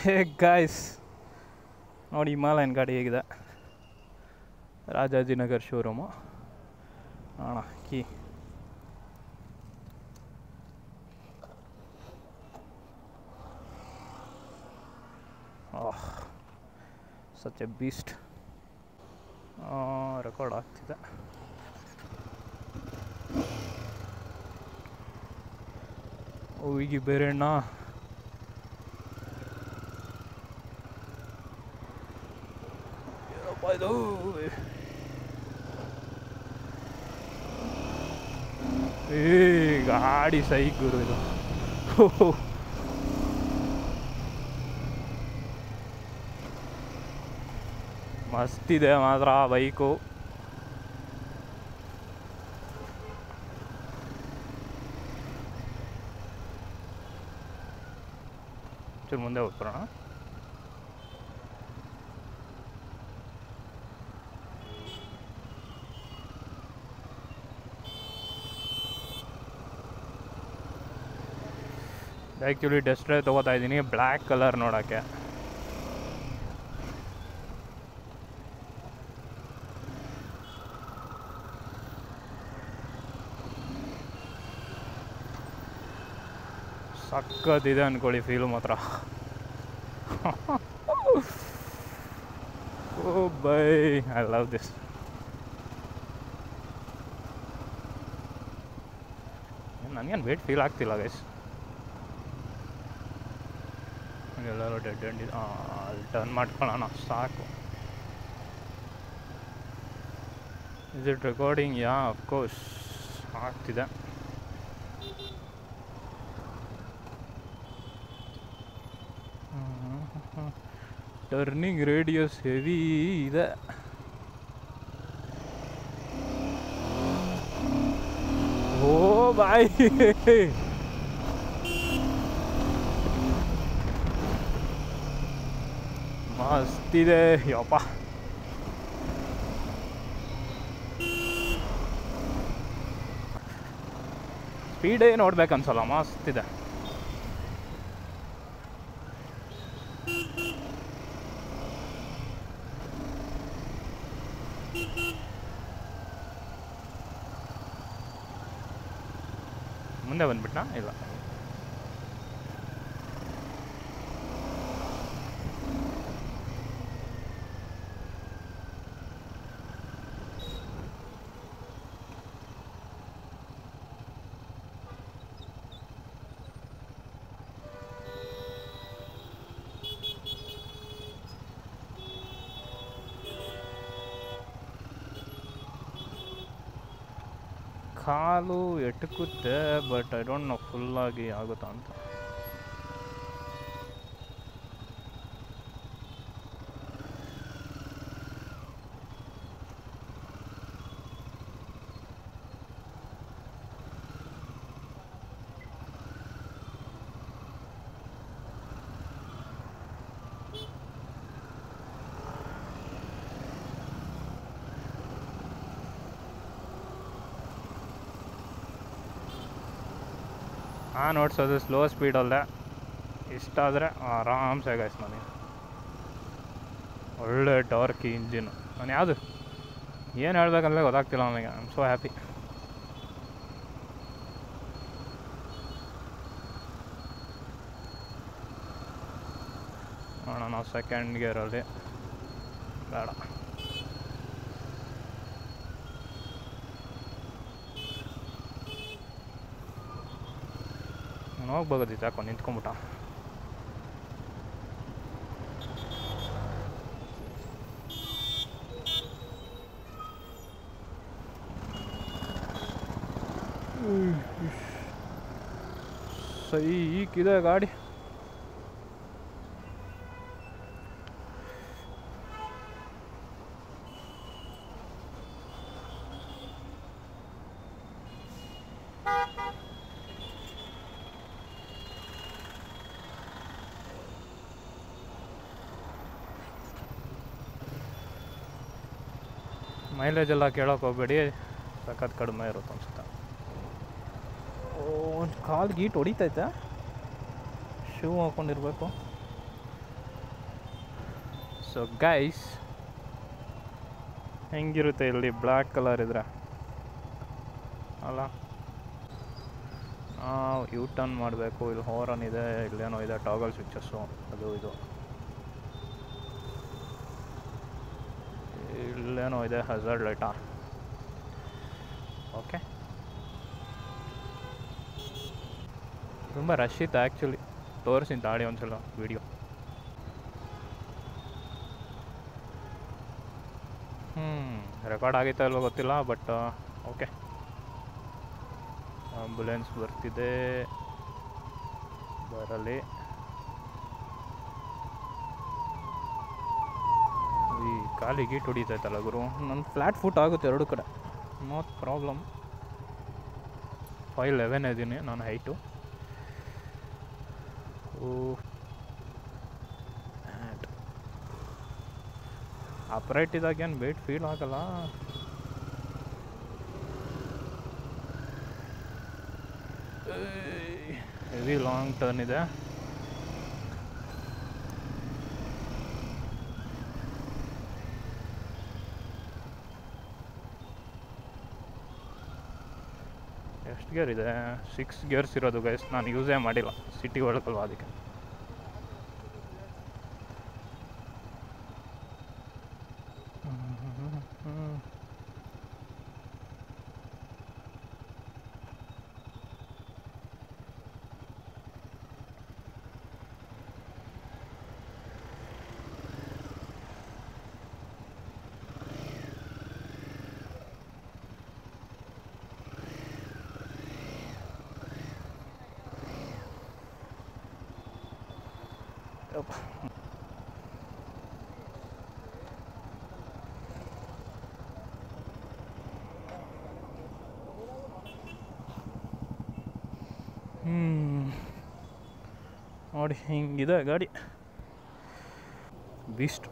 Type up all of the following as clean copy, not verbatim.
Hey guys, ನೋಡಿ Himalayan ಗಾಡಿ ಹೇಗಿದೆ. ರಾಜಾಜಿನಗರ್ ಶೋರೂಮು. ಅಣ್ಣ key such A beast. Record ಆಗ್ತಿದೆ. ಈಗ ಬೇರೆ ಅಣ್ಣ ಇದು ಗಾಡಿ ಸೈ ಗುರು ಇದು. ಮಸ್ತಿದೆ ಮಾತ್ರ ಬೈಕು. ಚೂರು ಮುಂದೆ ಹೋಗ್ಬರೋಣ. ಆ್ಯಕ್ಚುಲಿ ಟೆಸ್ಟ್ ಡ್ರೈವ್ ತೊಗೋತಾ ಇದ್ದೀನಿ ಬ್ಲ್ಯಾಕ್ ಕಲರ್ ನೋಡೋಕ್ಕೆ. ಸಕ್ಕತ್ತಿದೆ ಅಂದ್ಕೊಳ್ಳಿ ಫೀಲು ಮಾತ್ರ. ಓ ಬೈ, ಐ ಲವ್ ದಿಸ್. ನನಗೇನು ವೇಟ್ ಫೀಲ್ ಆಗ್ತಿಲ್ಲ ಗೈಸ್. ಎಲ್ಲರೂ ಡೆಡ್ ಎಂಡ್ ಇದೆ. ಅಲ್ಲಿ ಟರ್ನ್ ಮಾಡ್ಕೊಳ್ಳೋಣ ಸಾಕು. Is it recording? Yeah of course ಆಗ್ತಿದೆ. ಟರ್ನಿಂಗ್ ರೇಡಿಯಸ್ ಹೆವಿ ಇದೆ. ಓ ಬಾಯ್, ಮಸ್ತಿದೆ ಯಪ್ಪ. ಸ್ಪೀಡೇ ನೋಡ್ಬೇಕು ಅನ್ಸಲ್ಲ, ಮಸ್ತಿದೆ. ಮುಂದೆ ಬಂದ್ಬಿಟ್ನಾ? ಇಲ್ಲ, ಕಾಲು ಎಟಕುತ್ತೆ, ಬಟ್ ಐ ಡೋಂಟ್ ನೋ ಫುಲ್ಲಾಗಿ ಆಗುತ್ತಾ ಅಂತ. ನಾನು ಓಡಿಸೋದು ಸ್ಲೋ ಸ್ಪೀಡಲ್ಲೇ. ಇಷ್ಟ ಆದರೆ ಆರಾಮ್ಸೆ ಗೈಸ್. ನನಗೆ ಒಳ್ಳೆ ಟಾರ್ಕ್ ಇಂಜಿನು. ನಾನು ಯಾವುದು ಏನು ಹೇಳ್ಬೇಕಂದ್ರೆ ಗೊತ್ತಾಗ್ತಿಲ್ಲ ನನಗೆ. I am so happy. ನೋಡೋಣ ನಾವು ಸೆಕೆಂಡ್ ಗೇರಲ್ಲಿ. ಬೇಡ, ಹೋಗ್ಬೋದಿತ್ತು. ಯಾಕೋ ನಿಂತ್ಕೊಂಬಿಟ್ಟ. ಸೈಕಿದೆ ಗಾಡಿ. ಮೈಲೇಜ್ ಎಲ್ಲ ಕೇಳೋಕೆ ಹೋಗ್ಬೇಡಿ, ಸಖತ್ ಕಡಿಮೆ ಇರುತ್ತೆ ಅನ್ಸುತ್ತೆ. ಒಂದು ಕಾಲು ಗೀಟ್ ಹೊಡಿತೈತೆ. ಶೂ ಹಾಕ್ಕೊಂಡಿರ್ಬೇಕು. ಸೊ ಗೈಸ್, ಹೆಂಗಿರುತ್ತೆ ಇಲ್ಲಿ ಬ್ಲ್ಯಾಕ್ ಕಲರ್ ಇದ್ರೆ ಅಲ್ಲ. ಯೂ ಟರ್ನ್ ಮಾಡಬೇಕು. ಇಲ್ಲಿ ಹಾರನ್ ಇದೆ, ಇಲ್ಲೇನೋ ಇದೆ ಟಾಗಲ್ ಸ್ವಿಚಸ್ಸು, ಅದು ಇದು. ಇಲ್ಲೇನೋ ಇದೆ ಹಜಾರ್ಡ್ ಲೈಟಾ. ಓಕೆ, ತುಂಬ ರಶ್ ಇತ್ತು ಆ್ಯಕ್ಚುಲಿ. ತೋರಿಸಿದ್ದು ತಾಡಿ ಒಂದ್ಸಲ ವಿಡಿಯೋ. ರೆಕಾರ್ಡ್ ಆಗಿತ್ತಾ ಇಲ್ವೋ ಗೊತ್ತಿಲ್ಲ, ಬಟ್ ಓಕೆ. ಆಂಬುಲೆನ್ಸ್ ಬರ್ತಿದೆ, ಬರಲಿ. ಈ ಕಾಲಿಗೆ ಗೀಟ್ ಹೊಡಿತೈತಲ್ಲ ಗುರು. ನನ್ನ ಫ್ಲ್ಯಾಟ್ ಫುಟ್ ಆಗುತ್ತೆ ಎರಡು ಕಡೆ, ನೋ ಪ್ರಾಬ್ಲಮ್. 5'11" ಇದ್ದೀನಿ ನಾನು ಹೈಟು. ಅಪ್ರೈಟ್ ಇದಾಗೇನು ವೇಟ್ ಫೀಲ್ ಆಗಲ್ಲ. ಹೆವಿ ಲಾಂಗ್ ಟರ್ನ್ ಇದೆ. ಎಷ್ಟು ಗೇರ್ ಇದೆ? 6 ಗೇರ್ಸ್ ಇರೋದು ಗೈಸ್. ನಾನು ಯೂಸೇ ಮಾಡಿಲ್ಲ, ಸಿಟಿ ಒಳಗಲ್ವ ಅದಕ್ಕೆ. ನೋಡಿ ಹಿಂಗಿದೆ ಗಾಡಿ. ಬೀಸ್ಟ್.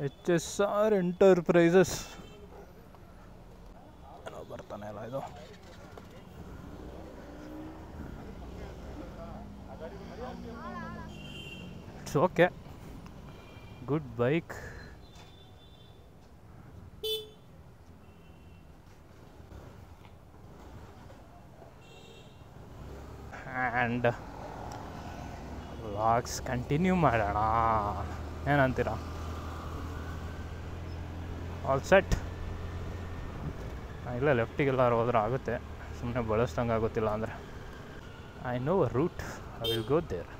HSR ಎಂಟರ್ಪ್ರೈಸಸ್ ಏನೋ ಬರ್ತಾನೆ ಅಲ್ಲ ಇದು. It's okay, good bike. And vlogs continue ಮಾಡೋಣ, ಏನಂತೀರಾ? All set. ಇಲ್ಲ, ಲೆಫ್ಟಿಗೆಲ್ಲಾರು ಹೋದ್ರೆ ಆಗುತ್ತೆ, ಸುಮ್ಮನೆ ಬಳಸ್ದಂಗೆ ಆಗೋತ್ತಿಲ್ಲ ಅಂದರೆ. I know a route, I will go there.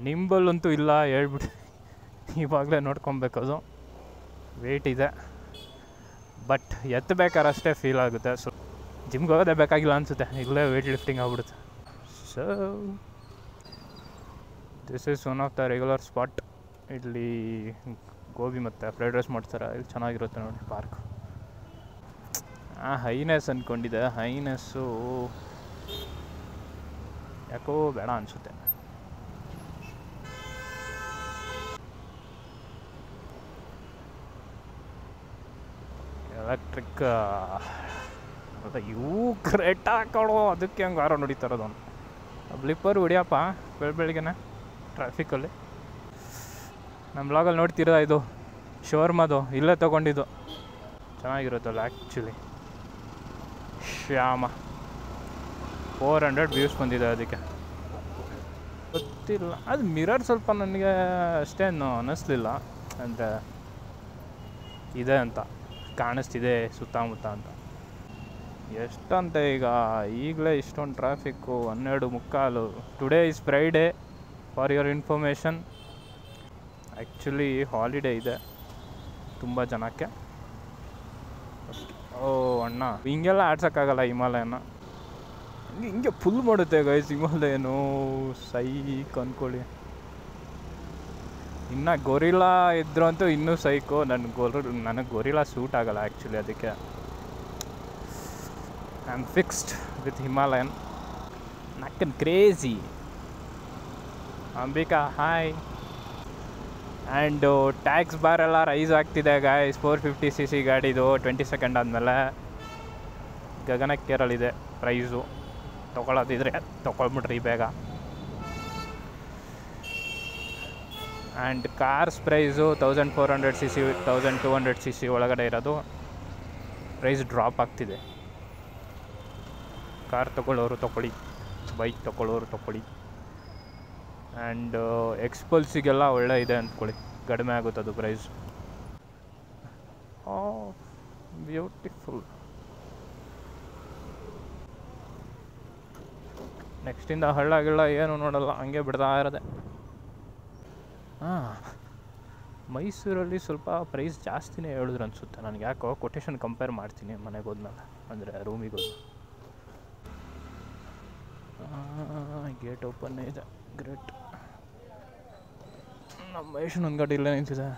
ನಿಂಬಲ್ಲಂತೂ ಇಲ್ಲ, ಹೇಳ್ಬಿಟ್ಟು ಇವಾಗಲೇ ನೋಡ್ಕೊಬೇಕದು. ವೇಟ್ ಇದೆ, ಬಟ್ ಎತ್ತಬೇಕಾದ್ರೆ ಅಷ್ಟೇ ಫೀಲ್ ಆಗುತ್ತೆ. ಸೊ ಜಿಮ್ಗೆ ಹೋಗೋದೇ ಬೇಕಾಗಿಲ್ಲ ಅನಿಸುತ್ತೆ, ಇಲ್ಲೇ ವೇಟ್ ಲಿಫ್ಟಿಂಗ್ ಆಗ್ಬಿಡುತ್ತೆ. So this is one of the regular spot. ಇಲ್ಲಿ ಗೋಬಿ ಮತ್ತು ಫ್ರೈಡ್ ರೈಸ್ ಮಾಡ್ತಾರೆ, ಇಲ್ಲಿ ಚೆನ್ನಾಗಿರುತ್ತೆ ನೋಡಿ ಪಾರ್ಕ್. ಹೈನೆಸ್ ಅಂದ್ಕೊಂಡಿದ್ದೆ, ಹೈನೆಸ್ಸು ಯಾಕೋ ಬೇಡ ಅನಿಸುತ್ತೆ. ಎಲೆಕ್ಟ್ರಿಕ್ ಅದ ಇವು ಗ್ರೇಟ್ ಹಾಕೋಳು, ಅದಕ್ಕೆ ಹಂಗೆ ಆರೋ ನೋಡಿತಾರದು. ಬ್ಲಿಪ್ಪರ್ ಹೊಡಿಯಪ್ಪ ಬೆಳಗ್ಗೆನೆ ಟ್ರಾಫಿಕಲ್ಲಿ. ನಮ್ಮ ಬ್ಲಾಗಲ್ಲಿ ನೋಡ್ತೀರ, ಇದು ಶೋರ್ಮದು ಇಲ್ಲೇ ತೊಗೊಂಡಿದ್ದು, ಚೆನ್ನಾಗಿರುತ್ತಲ್ಲ ಆ್ಯಕ್ಚುಲಿ. ಶ್ಯಾಮ 400 ವ್ಯೂಸ್ ಬಂದಿದೆ ಅದಕ್ಕೆ. ಗೊತ್ತಿಲ್ಲ, ಅದು ಮಿರರ್ ಸ್ವಲ್ಪ ನನಗೆ ಅಷ್ಟೇನು ಅನ್ನಿಸ್ಲಿಲ್ಲ, ಅಂದರೆ ಇದೆ ಅಂತ ಕಾಣಿಸ್ತಿದೆ ಸುತ್ತಮುತ್ತ ಅಂತ. ಎಷ್ಟಂತ ಈಗಲೇ ಇಷ್ಟೊಂದು traffic, 12:15. Today is Friday for your information. Actually holiday ಇದೆ ತುಂಬ ಜನಕ್ಕೆ. ಓ ಅಣ್ಣ, ಹಿಂಗೆಲ್ಲ ಆಡ್ಸೋಕ್ಕಾಗಲ್ಲ ಹಿಮಾಲಯನ. ಹಿಂಗೆ ಫುಲ್ ಮಾಡುತ್ತೆ ಗೈಸ್ ಹಿಮಾಲಯನು, ಸೈಕ್ ಅಂದ್ಕೊಳ್ಳಿ. ಇನ್ನು ಗೊರಿಲ್ಲಾ ಇದ್ರು ಅಂತೂ ಇನ್ನೂ ಸೈಕು. ನನಗೆ ಗೊರಿಲ್ಲಾ ಸೂಟ್ ಆಗಲ್ಲ ಆ್ಯಕ್ಚುಲಿ, ಅದಕ್ಕೆ I am fixed with Himalayan. ನಕ್ಕನ್ crazy. Ambika hi. And tax bar ಎಲ್ಲ ರೈಸ್ ಆಗ್ತಿದೆ ಗಾಯ್ಸ್. 450cc ಗಾಡಿದು 20 ಸೆಕೆಂಡ್ ಆದಮೇಲೆ ಗಗನಕ್ಕೇರಲಿದೆ ಪ್ರೈಸು. ತೊಗೊಳೋದಿದ್ರೆ ತೊಗೊಳ್ಬಿಡ್ರಿ ಬೇಗ. And cars price 1400cc 1200cc ಒಳಗಡೆ ಇರೋದು ಪ್ರೈಸ್ ಡ್ರಾಪ್ ಆಗ್ತಿದೆ. ಕಾರ್ ತೊಗೊಳ್ಳೋರು ತೊಗೊಳ್ಳಿ, ಬೈಕ್ ತೊಗೊಳ್ಳೋರು ತೊಗೊಳ್ಳಿ. ಆ್ಯಂಡ್ ಎಕ್ಸ್ಪಲ್ಸಿಗೆಲ್ಲ ಒಳ್ಳೆ ಇದೆ ಅಂದ್ಕೊಳ್ಳಿ, ಕಡಿಮೆ ಆಗುತ್ತೆ ಅದು ಪ್ರೈಸ್. ಬ್ಯೂಟಿಫುಲ್. ನೆಕ್ಸ್ಟಿಂದ ಹಳ್ಳ ಗಿಳ್ಳ ಏನು ನೋಡಲ್ಲ, ಹಂಗೆ ಬಿಡ್ತಾ ಇರೋದೆ. ಮೈಸೂರಲ್ಲಿ ಸ್ವಲ್ಪ ಪ್ರೈಸ್ ಜಾಸ್ತಿನೇ ಹೇಳಿದ್ರು ಅನಿಸುತ್ತೆ ನನಗೆ. ಯಾಕೋ ಕೊಟೇಶನ್ ಕಂಪೇರ್ ಮಾಡ್ತೀನಿ ಮನೆಗೆ ಹೋದ್ಮೇಲೆ, ಅಂದರೆ ರೂಮಿಗೆ ಹೋದ. ಗೇಟ್ ಓಪನ್ ಇದೆ, ಗ್ರೇಟ್. ನಮ್ಮ ಮಹೇಶನೊಂದು ಗಾಡಿ ಇಲ್ಲೇ ನಿಂತಿದೆ.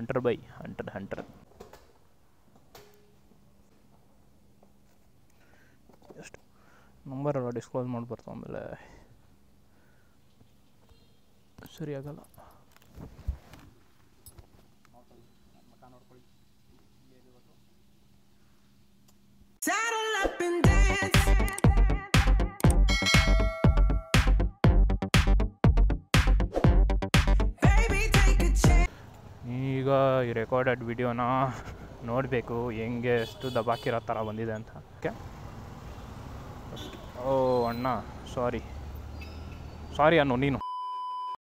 ಹಂಟರ್ ಎಷ್ಟು ನಂಬರೆಲ್ಲ ಡಿಸ್ಕ್ಲೋಸ್ ಮಾಡ್ಬಾರ್ದು, ಆಮೇಲೆ ಸರಿ ಆಗಲ್ಲ. ಈಗ ಈ ರೆಕಾರ್ಡೆಡ್ ವಿಡಿಯೋನ ನೋಡಬೇಕು ಹೆಂಗೆ ಎಷ್ಟು ದಬಾಕಿರೋ ಥರ ಬಂದಿದೆ ಅಂತ. ಓಕೆ. ಓ ಅಣ್ಣ ಸಾರಿ ಅನ್ನೋ ನೀನು.